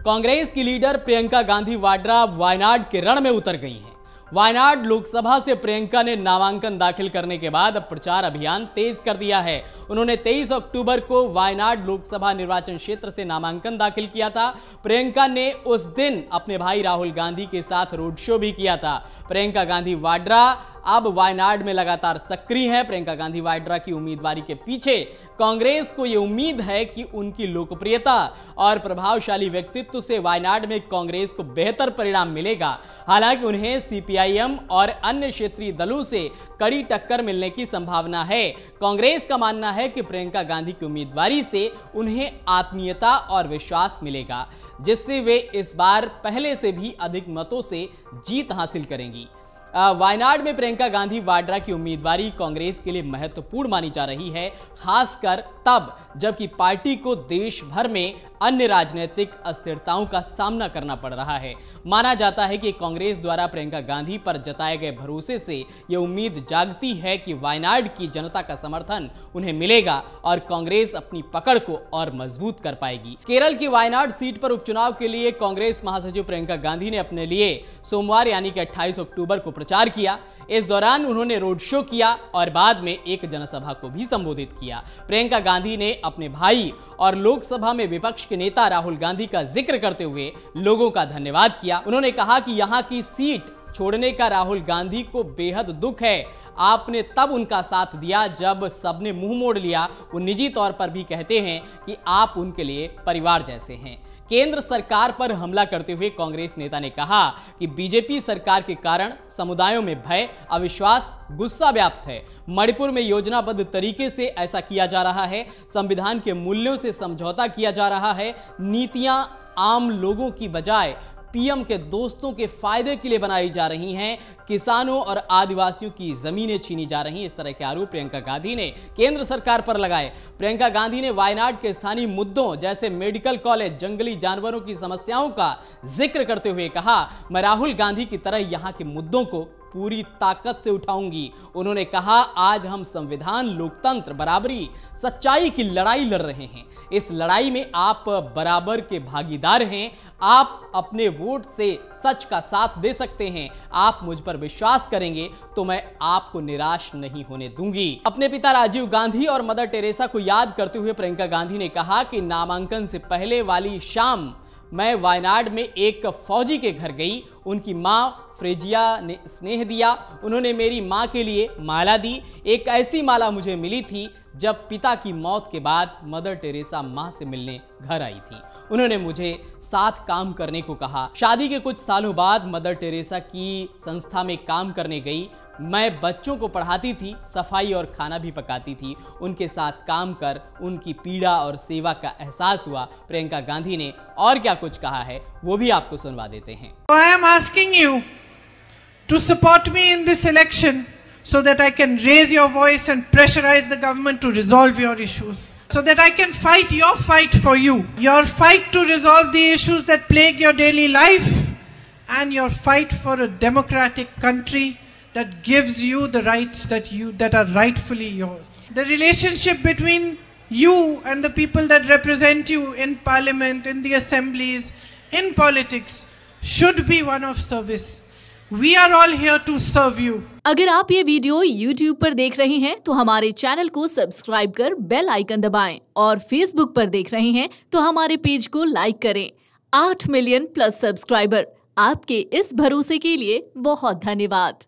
कांग्रेस की लीडर प्रियंका गांधी वाड्रा वायनाड के रण में उतर गई हैं। वायनाड लोकसभा से प्रियंका ने नामांकन दाखिल करने के बाद अब प्रचार अभियान तेज कर दिया है। उन्होंने 23 अक्टूबर को वायनाड लोकसभा निर्वाचन क्षेत्र से नामांकन दाखिल किया था। प्रियंका ने उस दिन अपने भाई राहुल गांधी के साथ रोड शो भी किया था। प्रियंका गांधी वाड्रा अब वायनाड में लगातार सक्रिय हैं। प्रियंका गांधी वाड्रा की उम्मीदवारी के पीछे कांग्रेस को यह उम्मीद है कि उनकी लोकप्रियता और प्रभावशाली व्यक्तित्व से वायनाड में कांग्रेस को बेहतर परिणाम मिलेगा। हालांकि उन्हें सीपीआईएम और अन्य क्षेत्रीय दलों से कड़ी टक्कर मिलने की संभावना है। कांग्रेस का मानना है कि प्रियंका गांधी की उम्मीदवारी से उन्हें आत्मीयता और विश्वास मिलेगा, जिससे वे इस बार पहले से भी अधिक मतों से जीत हासिल करेंगी। वायनाड में प्रियंका गांधी वाड्रा की उम्मीदवारी कांग्रेस के लिए महत्वपूर्ण मानी जा रही है, खासकर तब जबकि पार्टी को देश भर में अन्य राजनीतिक अस्थिरताओं का सामना करना पड़ रहा है। माना जाता है कि कांग्रेस द्वारा प्रियंका गांधी पर जताए गए भरोसे से यह उम्मीद जागती है कि वायनाड की जनता का समर्थन उन्हें मिलेगा और कांग्रेस अपनी पकड़ को और मजबूत कर पाएगी। केरल की वायनाड सीट पर उपचुनाव के लिए कांग्रेस महासचिव प्रियंका गांधी ने अपने लिए सोमवार यानी कि 28 अक्टूबर को प्रचार किया। इस दौरान उन्होंने रोड शो किया और बाद में एक जनसभा को भी संबोधित किया। प्रियंका गांधी ने अपने भाई और लोकसभा में विपक्ष के नेता राहुल गांधी का जिक्र करते हुए लोगों का धन्यवाद किया। उन्होंने कहा कि यहां की सीट छोड़ने का राहुल गांधी को बेहद दुख है। आपने तब उनका साथ दिया जब सबने मुंह मोड़ लिया। वो निजी तौर पर भी कहते हैं कि आप उनके लिए परिवार जैसे हैं। केंद्र सरकार पर हमला करते हुए कांग्रेस नेता ने कहा कि बीजेपी सरकार के कारण समुदायों में भय, अविश्वास, गुस्सा व्याप्त है। मणिपुर में योजनाबद्ध तरीके से ऐसा किया जा रहा है। संविधान के मूल्यों से समझौता किया जा रहा है। नीतियां आम लोगों की बजाय पीएम के दोस्तों के फायदे के लिए बनाई जा रही हैं। किसानों और आदिवासियों की जमीनें छीनी जा रही हैं। इस तरह के आरोप प्रियंका गांधी ने केंद्र सरकार पर लगाए। प्रियंका गांधी ने वायनाड के स्थानीय मुद्दों जैसे मेडिकल कॉलेज, जंगली जानवरों की समस्याओं का जिक्र करते हुए कहा, मैं राहुल गांधी की तरह यहां के मुद्दों को पूरी ताकत से उठाऊंगी। उन्होंने कहा, आज हम संविधान, लोकतंत्र, बराबरी, सच्चाई की लड़ाई लड़ रहे हैं। इस लड़ाई में आप बराबर के भागीदार हैं। आप अपने वोट से सच का साथ दे सकते हैं। आप मुझ पर विश्वास करेंगे तो मैं आपको निराश नहीं होने दूंगी। अपने पिता राजीव गांधी और मदर टेरेसा को याद करते हुए प्रियंका गांधी ने कहा कि नामांकन से पहले वाली शाम मैं वायनाड में एक फौजी के घर गई। उनकी मां फ्रेजिया ने स्नेह दिया। उन्होंने मेरी मां के लिए माला दी। एक ऐसी माला मुझे मिली थी जब पिता की मौत के बाद मदर टेरेसा मां से मिलने घर आई थी। उन्होंने मुझे साथ काम करने को कहा। शादी के कुछ सालों बाद मदर टेरेसा की संस्था में काम करने गई। मैं बच्चों को पढ़ाती थी, सफाई और खाना भी पकाती थी। उनके साथ काम कर उनकी पीड़ा और सेवा का एहसास हुआ। प्रियंका गांधी ने और क्या कुछ कहा है वो भी आपको सुनवा देते हैं। I am asking you to support me in this election so that I can raise your voice and pressurize the government to resolve your issues, so that I can fight your fight for you, your fight to resolve the issues that plague your daily life, and your fight for a democratic country that gives you the rights that are rightfully yours. The relationship between you and the people that represent you in parliament, in the assemblies, in politics should be one of service. We are all here to serve you. अगर आप ये video YouTube पर देख रहे हैं तो हमारे channel को सब्सक्राइब कर बेल आइकन दबाएं, और Facebook पर देख रहे हैं तो हमारे पेज को लाइक करें। 8 मिलियन प्लस सब्सक्राइबर, आपके इस भरोसे के लिए बहुत धन्यवाद।